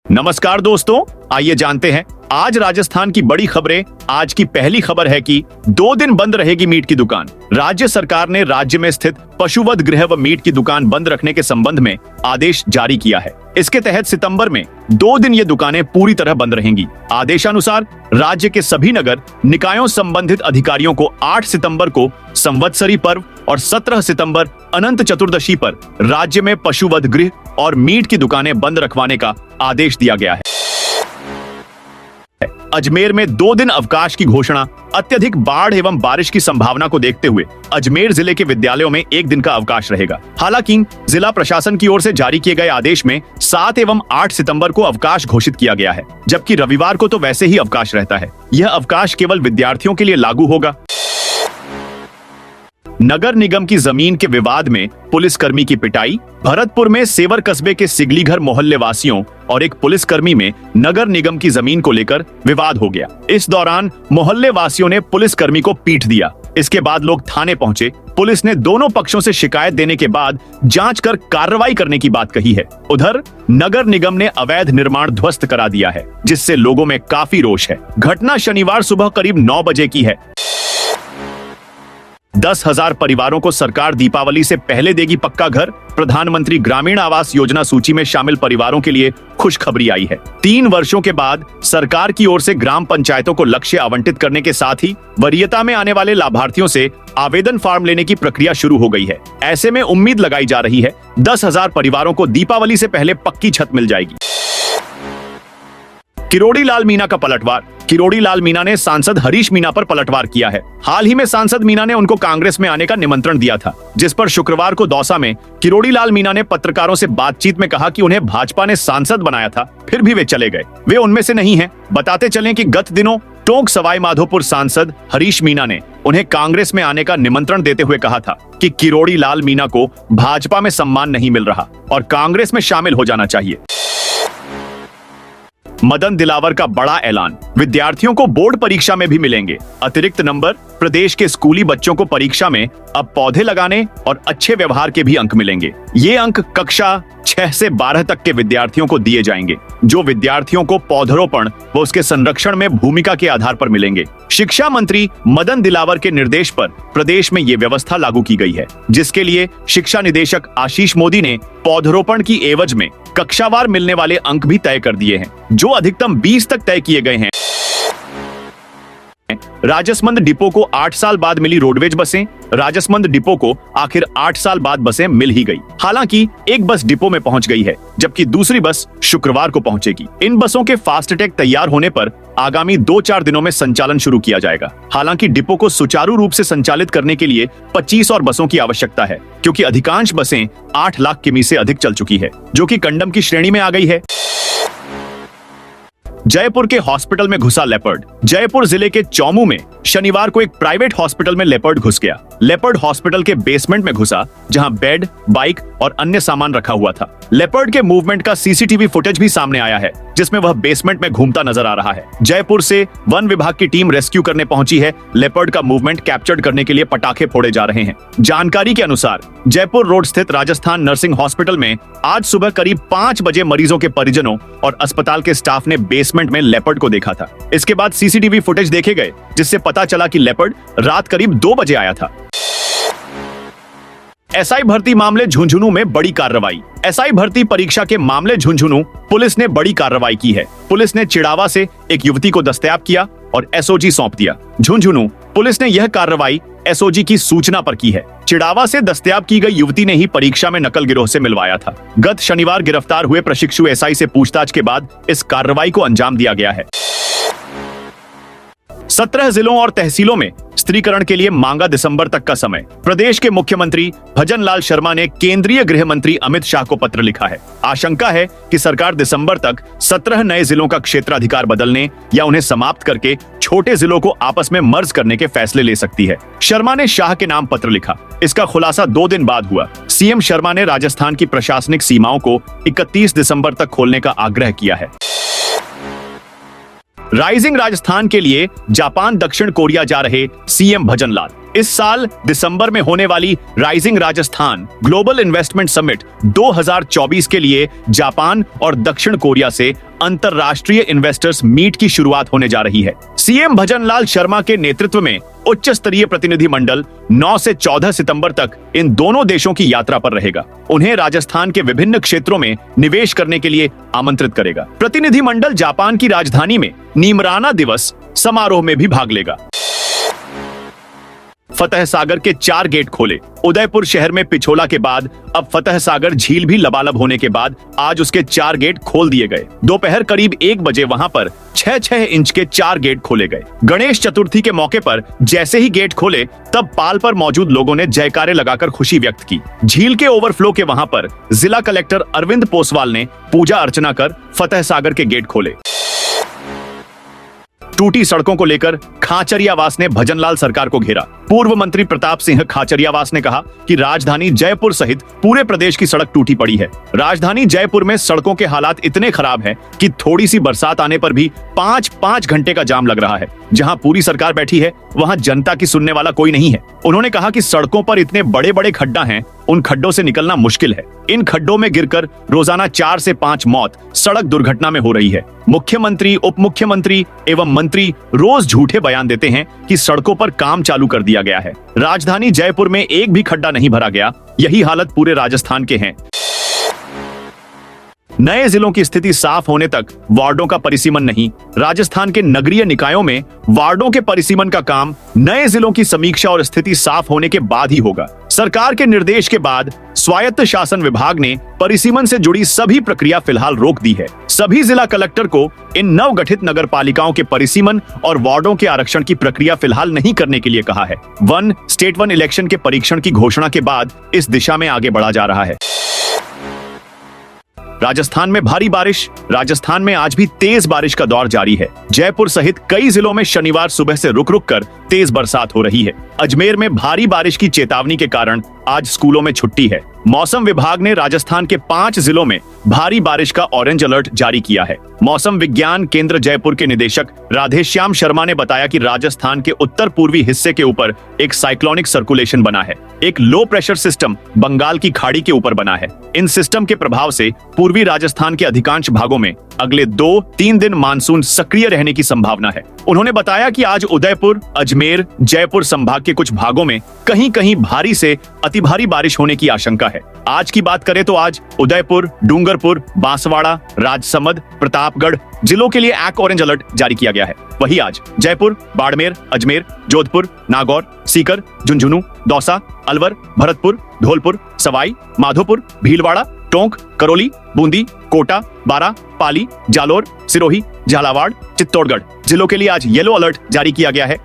नमस्कार दोस्तों, आइए जानते हैं आज राजस्थान की बड़ी खबरें। आज की पहली खबर है कि 2 दिन बंद रहेगी मीट की दुकान। राज्य सरकार ने राज्य में स्थित पशुवध गृह व मीट की दुकान बंद रखने के संबंध में आदेश जारी किया है। इसके तहत सितंबर में 2 दिन ये दुकानें पूरी तरह बंद रहेंगी। आदेशानुसार राज्य के सभी नगर निकायों संबंधित अधिकारियों को 8 सितंबर को संवत्सरी पर्व और 17 सितंबर अनंत चतुर्दशी पर राज्य में पशुवध गृह और मीट की दुकानें बंद रखवाने का आदेश दिया गया है। अजमेर में 2 दिन अवकाश की घोषणा। अत्यधिक बाढ़ एवं बारिश की संभावना को देखते हुए अजमेर जिले के विद्यालयों में 1 दिन का अवकाश रहेगा। हालांकि जिला प्रशासन की ओर से जारी किए गए आदेश में 7 एवं 8 सितंबर को अवकाश घोषित किया गया है, जबकि रविवार को तो वैसे ही अवकाश रहता है। यह अवकाश केवल विद्यार्थियों के लिए लागू होगा। नगर निगम की जमीन के विवाद में पुलिसकर्मी की पिटाई। भरतपुर में सेवर कस्बे के सिगलीघर मोहल्ले वासियों और एक पुलिसकर्मी में नगर निगम की जमीन को लेकर विवाद हो गया। इस दौरान मोहल्ले वासियों ने पुलिसकर्मी को पीट दिया। इसके बाद लोग थाने पहुंचे। पुलिस ने दोनों पक्षों से शिकायत देने के बाद जांच कर कार्रवाई करने की बात कही है। उधर नगर निगम ने अवैध निर्माण ध्वस्त करा दिया है, जिससे लोगों में काफी रोष है। घटना शनिवार सुबह करीब 9 बजे की है। 10,000 परिवारों को सरकार दीपावली से पहले देगी पक्का घर। प्रधानमंत्री ग्रामीण आवास योजना सूची में शामिल परिवारों के लिए खुशखबरी आई है। 3 वर्षों के बाद सरकार की ओर से ग्राम पंचायतों को लक्ष्य आवंटित करने के साथ ही वरीयता में आने वाले लाभार्थियों से आवेदन फॉर्म लेने की प्रक्रिया शुरू हो गई है। ऐसे में उम्मीद लगाई जा रही है 10,000 परिवारों को दीपावली से पहले पक्की छत मिल जाएगी। किरोड़ी लाल मीणा का पलटवार। किरोड़ी लाल मीणा ने सांसद हरीश मीणा पर पलटवार किया है। हाल ही में सांसद मीणा ने उनको कांग्रेस में आने का निमंत्रण दिया था, जिस पर शुक्रवार को दौसा में किरोड़ी लाल मीणा ने पत्रकारों से बातचीत में कहा कि उन्हें भाजपा ने सांसद बनाया था, फिर भी वे चले गए। वे उनमें से नहीं हैं। बताते चलें कि गत दिनों टोंक सवाई माधोपुर सांसद हरीश मीणा ने उन्हें कांग्रेस में आने का निमंत्रण देते हुए कहा था कि किरोड़ी लाल मीणा को भाजपा में सम्मान नहीं मिल रहा और कांग्रेस में शामिल हो जाना चाहिए। मदन दिलावर का बड़ा ऐलान। विद्यार्थियों को बोर्ड परीक्षा में भी मिलेंगे अतिरिक्त नंबर। प्रदेश के स्कूली बच्चों को परीक्षा में अब पौधे लगाने और अच्छे व्यवहार के भी अंक मिलेंगे। ये अंक कक्षा 6 से 12 तक के विद्यार्थियों को दिए जाएंगे, जो विद्यार्थियों को पौधरोपण व उसके संरक्षण में भूमिका के आधार पर मिलेंगे। शिक्षा मंत्री मदन दिलावर के निर्देश पर प्रदेश में ये व्यवस्था लागू की गई है, जिसके लिए शिक्षा निदेशक आशीष मोदी ने पौधरोपण की एवज में कक्षावार मिलने वाले अंक भी तय कर दिए हैं, जो अधिकतम 20 तक तय किए गए हैं। राजसमंद डिपो को 8 साल बाद मिली रोडवेज बसें। राजसमंद डिपो को आखिर 8 साल बाद बसें मिल ही गई। हालांकि एक बस डिपो में पहुंच गई है, जबकि दूसरी बस शुक्रवार को पहुंचेगी। इन बसों के फास्टैग तैयार होने पर आगामी 2-4 दिनों में संचालन शुरू किया जाएगा। हालांकि डिपो को सुचारू रूप से संचालित करने के लिए 25 और बसों की आवश्यकता है, क्योंकि अधिकांश बसें 8 लाख किमी से अधिक चल चुकी है, जो कि कंडम की श्रेणी में आ गई है। जयपुर के हॉस्पिटल में घुसा लेपर्ड। जयपुर जिले के चौमू में शनिवार को एक प्राइवेट हॉस्पिटल में लेपर्ड घुस गया। लेपर्ड हॉस्पिटल के बेसमेंट में घुसा, जहां बेड, बाइक और अन्य सामान रखा हुआ था। लेपर्ड के मूवमेंट का सीसीटीवी फुटेज भी सामने आया है, जिसमें वह बेसमेंट में घूमता नजर आ रहा है। जयपुर से वन विभाग की टीम रेस्क्यू करने पहुंची है। लेपर्ड का मूवमेंट कैप्चर करने के लिए पटाखे फोड़े जा रहे हैं। जानकारी के अनुसार जयपुर रोड स्थित राजस्थान नर्सिंग हॉस्पिटल में आज सुबह करीब 5 बजे मरीजों के परिजनों और अस्पताल के स्टाफ ने बेसमेंट में लेपर्ड को देखा था। इसके बाद सीसीटीवी फुटेज देखे गए, जिससे पता चला कि लेपर्ड रात करीब 2 बजे आया था। एसआई भर्ती मामले झुंझुनू में बड़ी कार्रवाई। एसआई भर्ती परीक्षा के मामले झुंझुनू पुलिस ने बड़ी कार्रवाई की है। पुलिस ने चिड़ावा से एक युवती को दस्तयाब किया और एसओजी सौंप दिया। झुंझुनू पुलिस ने यह कार्रवाई एसओजी की सूचना पर की है। चिड़ावा से दस्तयाब की गई युवती ने ही परीक्षा में नकल गिरोह से मिलवाया था। गत शनिवार गिरफ्तार हुए प्रशिक्षु एसआई से पूछताछ के बाद इस कार्रवाई को अंजाम दिया गया है। 17 जिलों और तहसीलों में स्त्रीकरण के लिए मांगा दिसंबर तक का समय। प्रदेश के मुख्यमंत्री भजन लाल शर्मा ने केंद्रीय गृह मंत्री अमित शाह को पत्र लिखा है। आशंका है कि सरकार दिसंबर तक 17 नए जिलों का क्षेत्राधिकार बदलने या उन्हें समाप्त करके छोटे जिलों को आपस में मर्ज करने के फैसले ले सकती है। शर्मा ने शाह के नाम पत्र लिखा। इसका खुलासा 2 दिन बाद हुआ। सीएम शर्मा ने राजस्थान की प्रशासनिक सीमाओं को 31 दिसंबर तक खोलने का आग्रह किया है। राइजिंग राजस्थान के लिए जापान दक्षिण कोरिया जा रहे सीएम भजन लाल। इस साल दिसंबर में होने वाली rising Rajasthan global investment summit 2024 के लिए जापान और दक्षिण कोरिया से अंतरराष्ट्रीय इन्वेस्टर्स मीट की शुरुआत होने जा रही है। सीएम भजनलाल शर्मा के नेतृत्व में उच्च स्तरीय प्रतिनिधिमंडल 9 से 14 सितंबर तक इन दोनों देशों की यात्रा पर रहेगा। उन्हें राजस्थान के विभिन्न क्षेत्रों में निवेश करने के लिए आमंत्रित करेगा। प्रतिनिधिमंडल जापान की राजधानी में नीमराना दिवस समारोह में भी भाग लेगा। फतह सागर के 4 गेट खोले। उदयपुर शहर में पिछोला के बाद अब फतह सागर झील भी लबालब होने के बाद आज उसके 4 गेट खोल दिए गए। दोपहर करीब 1 बजे वहां पर 6-6 इंच के 4 गेट खोले गए। गणेश चतुर्थी के मौके पर जैसे ही गेट खोले तब पाल पर मौजूद लोगों ने जयकारे लगाकर खुशी व्यक्त की। झील के ओवरफ्लो के वहां पर जिला कलेक्टर अरविंद पोसवाल ने पूजा अर्चना कर फतह सागर के गेट खोले। टूटी सड़कों को लेकर खाचरियावास ने भजनलाल सरकार को घेरा। पूर्व मंत्री प्रताप सिंह खाचरियावास ने कहा कि राजधानी जयपुर सहित पूरे प्रदेश की सड़क टूटी पड़ी है। राजधानी जयपुर में सड़कों के हालात इतने खराब हैं कि थोड़ी सी बरसात आने पर भी 5-5 घंटे का जाम लग रहा है। जहां पूरी सरकार बैठी है वहां जनता की सुनने वाला कोई नहीं है। उन्होंने कहा कि सड़कों पर इतने बड़े बड़े खड्डा हैं, उन खड्डों से निकलना मुश्किल है। इन खड्डों में गिरकर रोजाना 4 से 5 मौत सड़क दुर्घटना में हो रही है। मुख्यमंत्री, उप मुख्यमंत्री एवं मंत्री रोज झूठे बयान देते हैं कि सड़कों पर काम चालू कर दिया गया है। राजधानी जयपुर में एक भी खड्डा नहीं भरा गया। यही हालत पूरे राजस्थान के हैं। नए जिलों की स्थिति साफ होने तक वार्डों का परिसीमन नहीं। राजस्थान के नगरीय निकायों में वार्डों के परिसीमन का काम नए जिलों की समीक्षा और स्थिति साफ होने के बाद ही होगा। सरकार के निर्देश के बाद स्वायत्त शासन विभाग ने परिसीमन से जुड़ी सभी प्रक्रिया फिलहाल रोक दी है। सभी जिला कलेक्टर को इन नवगठित नगर पालिकाओं के परिसीमन और वार्डों के आरक्षण की प्रक्रिया फिलहाल नहीं करने के लिए कहा है। स्टेट 1 इलेक्शन के परीक्षण की घोषणा के बाद इस दिशा में आगे बढ़ा जा रहा है। राजस्थान में भारी बारिश। राजस्थान में आज भी तेज बारिश का दौर जारी है। जयपुर सहित कई जिलों में शनिवार सुबह से रुक रुक कर तेज बरसात हो रही है। अजमेर में भारी बारिश की चेतावनी के कारण आज स्कूलों में छुट्टी है। मौसम विभाग ने राजस्थान के 5 जिलों में भारी बारिश का ऑरेंज अलर्ट जारी किया है। मौसम विज्ञान केंद्र जयपुर के निदेशक राधेश्याम शर्मा ने बताया कि राजस्थान के उत्तर पूर्वी हिस्से के ऊपर एक साइक्लोनिक सर्कुलेशन बना है। एक लो प्रेशर सिस्टम बंगाल की खाड़ी के ऊपर बना है। इन सिस्टम के प्रभाव से पूर्वी राजस्थान के अधिकांश भागों में अगले 2-3 दिन मानसून सक्रिय रहने की संभावना है। उन्होंने बताया कि आज उदयपुर, अजमेर, जयपुर संभाग के कुछ भागों में कहीं-कहीं भारी से अति भारी बारिश होने की आशंका है। आज की बात करें तो आज उदयपुर, डूंगरपुर, बांसवाड़ा, राजसमंद, प्रतापगढ़ जिलों के लिए एक ऑरेंज अलर्ट जारी किया गया है। वहीं आज जयपुर, बाड़मेर, अजमेर, जोधपुर, नागौर, सीकर, झुंझुनू, दौसा, अलवर, भरतपुर, धौलपुर, सवाई माधोपुर, भीलवाड़ा, टोंक, करौली, बूंदी, कोटा, बारा, पाली, जालोर, सिरोही, झालावाड़, चित्तौड़गढ़ जिलों के लिए आज येलो अलर्ट जारी किया गया है।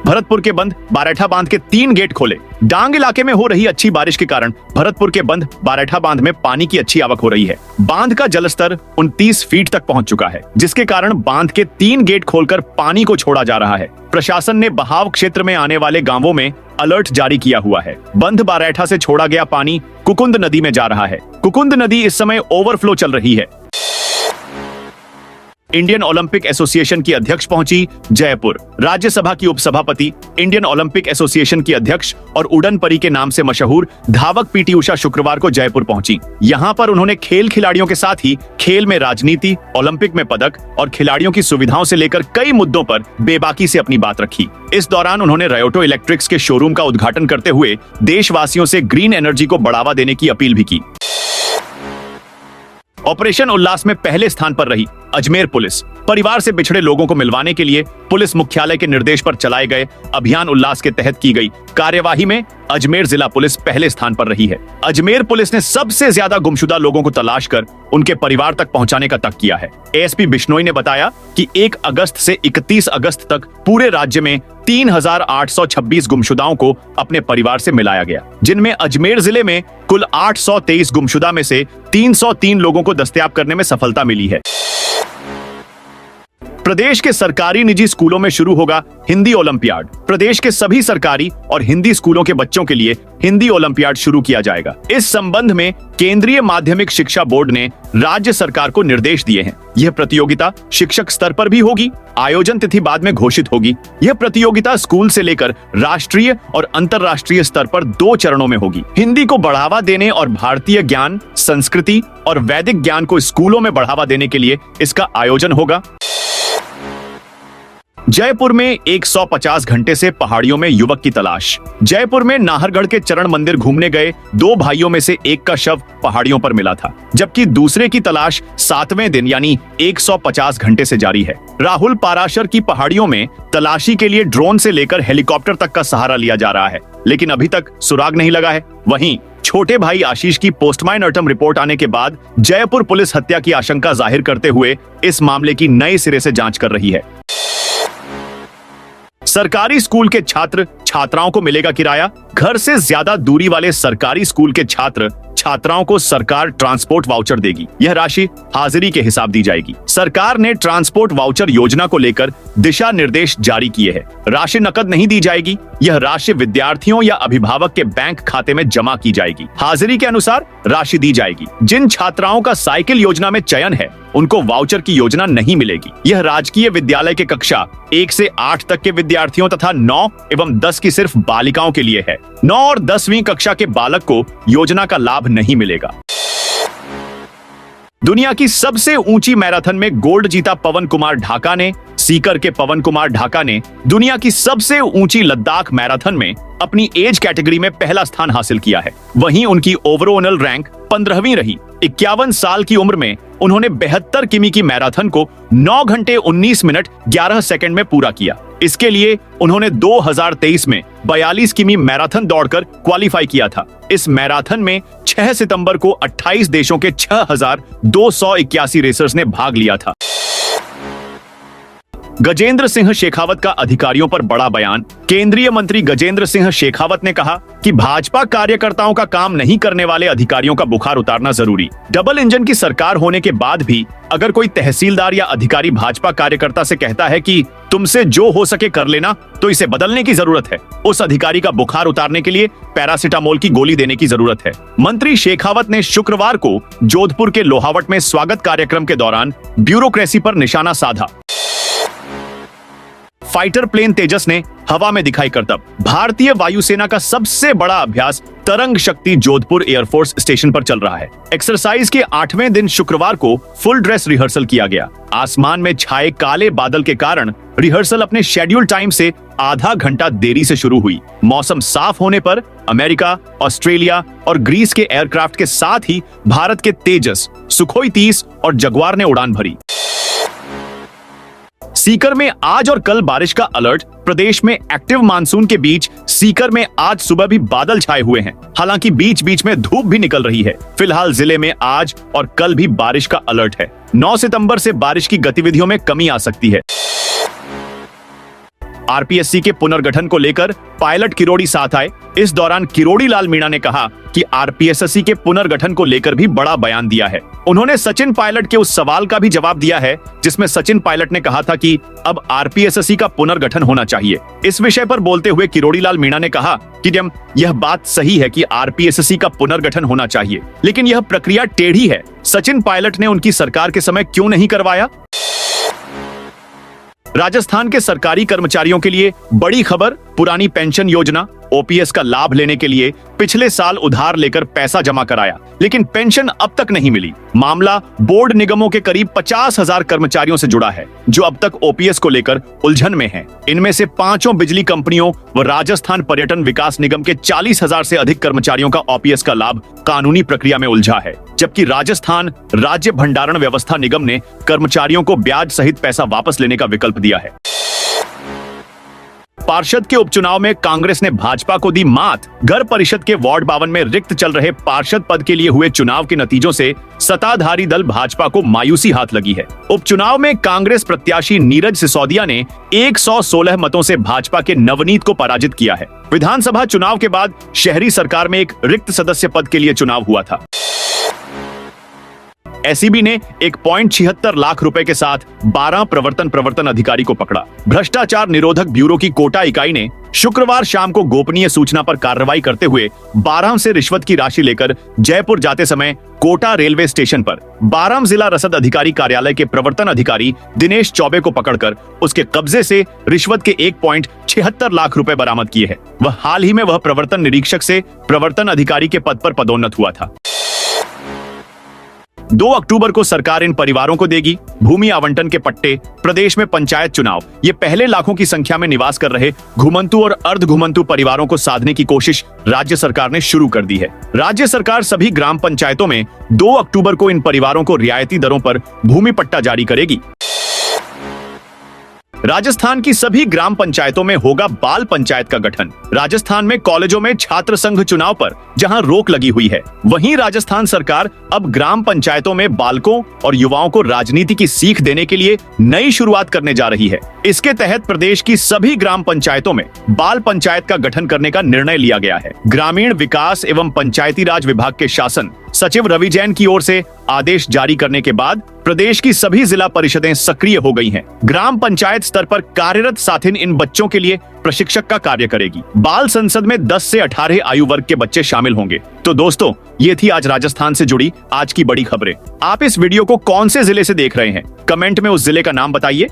भरतपुर के बंद बारेठा बांध के 3 गेट खोले। डांग इलाके में हो रही अच्छी बारिश के कारण भरतपुर के बंद बारेठा बांध में पानी की अच्छी आवक हो रही है। बांध का जलस्तर 29 फीट तक पहुंच चुका है, जिसके कारण बांध के 3 गेट खोलकर पानी को छोड़ा जा रहा है। प्रशासन ने बहाव क्षेत्र में आने वाले गांवों में अलर्ट जारी किया हुआ है। बंध बारेठा से छोड़ा गया पानी कुकुंद नदी में जा रहा है। कुकुंद नदी इस समय ओवरफ्लो चल रही है। इंडियन ओलंपिक एसोसिएशन की अध्यक्ष पहुंची जयपुर। राज्यसभा की उपसभापति, इंडियन ओलंपिक एसोसिएशन की अध्यक्ष और उड़न परी के नाम से मशहूर धावक पीटी उषा शुक्रवार को जयपुर पहुंची। यहां पर उन्होंने खेल खिलाड़ियों के साथ ही खेल में राजनीति, ओलंपिक में पदक और खिलाड़ियों की सुविधाओं से लेकर कई मुद्दों पर बेबाकी से अपनी बात रखी। इस दौरान उन्होंने रयोटो इलेक्ट्रिक्स के शोरूम का उद्घाटन करते हुए देशवासियों से ग्रीन एनर्जी को बढ़ावा देने की अपील भी की। ऑपरेशन उल्लास में पहले स्थान पर रही अजमेर पुलिस। परिवार से बिछड़े लोगों को मिलवाने के लिए पुलिस मुख्यालय के निर्देश पर चलाए गए अभियान उल्लास के तहत की गई कार्यवाही में अजमेर जिला पुलिस पहले स्थान पर रही है। अजमेर पुलिस ने सबसे ज्यादा गुमशुदा लोगों को तलाश कर उनके परिवार तक पहुंचाने का तक किया है। एएसपी बिश्नोई ने बताया कि 1 अगस्त से 31 अगस्त तक पूरे राज्य में 3826 गुमशुदाओं को अपने परिवार से मिलाया गया, जिनमें अजमेर जिले में कुल 823 गुमशुदा में से 303 लोगों को दस्तयाब करने में सफलता मिली है। प्रदेश के सरकारी निजी स्कूलों में शुरू होगा हिंदी ओलंपियाड। प्रदेश के सभी सरकारी और हिंदी स्कूलों के बच्चों के लिए हिंदी ओलंपियाड शुरू किया जाएगा। इस संबंध में केंद्रीय माध्यमिक शिक्षा बोर्ड ने राज्य सरकार को निर्देश दिए हैं। यह प्रतियोगिता शिक्षक स्तर पर भी होगी। आयोजन तिथि बाद में घोषित होगी। यह प्रतियोगिता स्कूल से लेकर राष्ट्रीय और अंतर्राष्ट्रीय स्तर पर 2 चरणों में होगी। हिंदी को बढ़ावा देने और भारतीय ज्ञान, संस्कृति और वैदिक ज्ञान को स्कूलों में बढ़ावा देने के लिए इसका आयोजन होगा। जयपुर में 150 घंटे से पहाड़ियों में युवक की तलाश। जयपुर में नाहरगढ़ के चरण मंदिर घूमने गए 2 भाइयों में से एक का शव पहाड़ियों पर मिला था, जबकि दूसरे की तलाश 7वें दिन यानी 150 घंटे से जारी है। राहुल पाराशर की पहाड़ियों में तलाशी के लिए ड्रोन से लेकर हेलीकॉप्टर तक का सहारा लिया जा रहा है, लेकिन अभी तक सुराग नहीं लगा है। वहीं छोटे भाई आशीष की पोस्टमार्टम रिपोर्ट आने के बाद जयपुर पुलिस हत्या की आशंका जाहिर करते हुए इस मामले की नए सिरे से जांच कर रही है। सरकारी स्कूल के छात्र छात्राओं को मिलेगा किराया। घर से ज्यादा दूरी वाले सरकारी स्कूल के छात्र छात्राओं को सरकार ट्रांसपोर्ट वाउचर देगी। यह राशि हाजिरी के हिसाब दी जाएगी। सरकार ने ट्रांसपोर्ट वाउचर योजना को लेकर दिशा निर्देश जारी किए हैं। राशि नकद नहीं दी जाएगी। यह राशि विद्यार्थियों या अभिभावक के बैंक खाते में जमा की जाएगी। हाजिरी के अनुसार राशि दी जाएगी। जिन छात्राओं का साइकिल योजना में चयन है उनको वाउचर की योजना नहीं मिलेगी। यह राजकीय विद्यालय के कक्षा 1 से 8 तक के विद्यार्थियों तथा 9 एवं 10 की सिर्फ बालिकाओं के लिए है। 9 और 10वीं कक्षा के बालक को योजना का लाभ नहीं मिलेगा। दुनिया की सबसे ऊंची मैराथन में गोल्ड जीता पवन कुमार ढाका ने। सीकर के पवन कुमार ढाका ने दुनिया की सबसे ऊंची लद्दाख मैराथन में अपनी एज कैटेगरी में पहला स्थान हासिल किया है। वहीं उनकी ओवरऑल रैंक 15वीं रही। 51 साल की उम्र में उन्होंने 72 किमी की मैराथन को 9 घंटे 19 मिनट 11 सेकंड में पूरा किया। इसके लिए उन्होंने 2023 में 42 किमी मैराथन दौड़कर क्वालिफाई किया था। इस मैराथन में 6 सितंबर को 28 देशों के 6281 रेसर्स ने भाग लिया था। गजेंद्र सिंह शेखावत का अधिकारियों पर बड़ा बयान। केंद्रीय मंत्री गजेंद्र सिंह शेखावत ने कहा कि भाजपा कार्यकर्ताओं का काम नहीं करने वाले अधिकारियों का बुखार उतारना जरूरी। डबल इंजन की सरकार होने के बाद भी अगर कोई तहसीलदार या अधिकारी भाजपा कार्यकर्ता से कहता है कि तुमसे जो हो सके कर लेना, तो इसे बदलने की जरूरत है। उस अधिकारी का बुखार उतारने के लिए पैरासिटामोल की गोली देने की जरूरत है। मंत्री शेखावत ने शुक्रवार को जोधपुर के लोहावट में स्वागत कार्यक्रम के दौरान ब्यूरोक्रेसी पर निशाना साधा। फाइटर प्लेन तेजस ने हवा में दिखाई करतब। भारतीय वायुसेना का सबसे बड़ा अभ्यास तरंग शक्ति जोधपुर एयरफोर्स स्टेशन पर चल रहा है। एक्सरसाइज के 8वें दिन शुक्रवार को फुल ड्रेस रिहर्सल किया गया। आसमान में छाए काले बादल के कारण रिहर्सल अपने शेड्यूल टाइम से आधा घंटा देरी से शुरू हुई। मौसम साफ होने पर अमेरिका, ऑस्ट्रेलिया और ग्रीस के एयरक्राफ्ट के साथ ही भारत के तेजस, सुखोई 30 और जगुआर ने उड़ान भरी। सीकर में आज और कल बारिश का अलर्ट। प्रदेश में एक्टिव मानसून के बीच सीकर में आज सुबह भी बादल छाए हुए हैं। हालांकि बीच बीच में धूप भी निकल रही है। फिलहाल जिले में आज और कल भी बारिश का अलर्ट है। 9 सितंबर से बारिश की गतिविधियों में कमी आ सकती है। आरपीएससी के पुनर्गठन को लेकर पायलट किरोड़ी साथ आए। इस दौरान किरोड़ी लाल मीणा ने कहा कि आरपीएससी के पुनर्गठन को लेकर भी बड़ा बयान दिया है। उन्होंने सचिन पायलट के उस सवाल का भी जवाब दिया है जिसमें सचिन पायलट ने कहा था कि अब आरपीएससी का पुनर्गठन होना चाहिए। इस विषय पर बोलते हुए किरोड़ी लाल मीणा ने कहा कि यह बात सही है कि आरपीएससी का पुनर्गठन होना चाहिए, लेकिन यह प्रक्रिया टेढ़ी है। सचिन पायलट ने उनकी सरकार के समय क्यों नहीं करवाया? राजस्थान के सरकारी कर्मचारियों के लिए बड़ी खबर। पुरानी पेंशन योजना ओपीएस का लाभ लेने के लिए पिछले साल उधार लेकर पैसा जमा कराया, लेकिन पेंशन अब तक नहीं मिली। मामला बोर्ड निगमों के करीब 50,000 कर्मचारियों से जुड़ा है जो अब तक ओपीएस को लेकर उलझन में हैं। इनमें से 5 बिजली कंपनियों व राजस्थान पर्यटन विकास निगम के 40,000 से अधिक कर्मचारियों का ओपीएस का लाभ कानूनी प्रक्रिया में उलझा है, जबकि राजस्थान राज्य भंडारण व्यवस्था निगम ने कर्मचारियों को ब्याज सहित पैसा वापस लेने का विकल्प दिया है। पार्षद के उपचुनाव में कांग्रेस ने भाजपा को दी मात। घर परिषद के वार्ड 52 में रिक्त चल रहे पार्षद पद के लिए हुए चुनाव के नतीजों से सत्ताधारी दल भाजपा को मायूसी हाथ लगी है। उपचुनाव में कांग्रेस प्रत्याशी नीरज सिसोदिया ने 116 मतों से भाजपा के नवनीत को पराजित किया है। विधानसभा चुनाव के बाद शहरी सरकार में एक रिक्त सदस्य पद के लिए चुनाव हुआ था। एसीबी ने 1.76 लाख रुपए के साथ 12 प्रवर्तन अधिकारी को पकड़ा। भ्रष्टाचार निरोधक ब्यूरो की कोटा इकाई ने शुक्रवार शाम को गोपनीय सूचना पर कार्रवाई करते हुए 12 से रिश्वत की राशि लेकर जयपुर जाते समय कोटा रेलवे स्टेशन पर 12 जिला रसद अधिकारी कार्यालय के प्रवर्तन अधिकारी दिनेश चौबे को पकड़कर उसके कब्जे से रिश्वत के 1.76 लाख रुपए बरामद किए हैं। वह हाल ही में वह प्रवर्तन निरीक्षक से प्रवर्तन अधिकारी के पद पर पदोन्नत हुआ था। 2 अक्टूबर को सरकार इन परिवारों को देगी भूमि आवंटन के पट्टे। प्रदेश में पंचायत चुनाव, ये पहले लाखों की संख्या में निवास कर रहे घुमंतु और अर्ध घुमंतु परिवारों को साधने की कोशिश राज्य सरकार ने शुरू कर दी है। राज्य सरकार सभी ग्राम पंचायतों में 2 अक्टूबर को इन परिवारों को रियायती दरों पर भूमि पट्टा जारी करेगी। राजस्थान की सभी ग्राम पंचायतों में होगा बाल पंचायत का गठन। राजस्थान में कॉलेजों में छात्र संघ चुनाव पर जहां रोक लगी हुई है, वहीं राजस्थान सरकार अब ग्राम पंचायतों में बालकों और युवाओं को राजनीति की सीख देने के लिए नई शुरुआत करने जा रही है। इसके तहत प्रदेश की सभी ग्राम पंचायतों में बाल पंचायत का गठन करने का निर्णय लिया गया है। ग्रामीण विकास एवं पंचायती राज विभाग के शासन सचिव रवि जैन की ओर से आदेश जारी करने के बाद प्रदेश की सभी जिला परिषदें सक्रिय हो गई हैं। ग्राम पंचायत स्तर पर कार्यरत साथिन इन बच्चों के लिए प्रशिक्षक का कार्य करेगी। बाल संसद में 10 से 18 आयु वर्ग के बच्चे शामिल होंगे। तो दोस्तों, ये थी आज राजस्थान से जुड़ी आज की बड़ी खबरें। आप इस वीडियो को कौन से जिले से देख रहे हैं? कमेंट में उस जिले का नाम बताइए।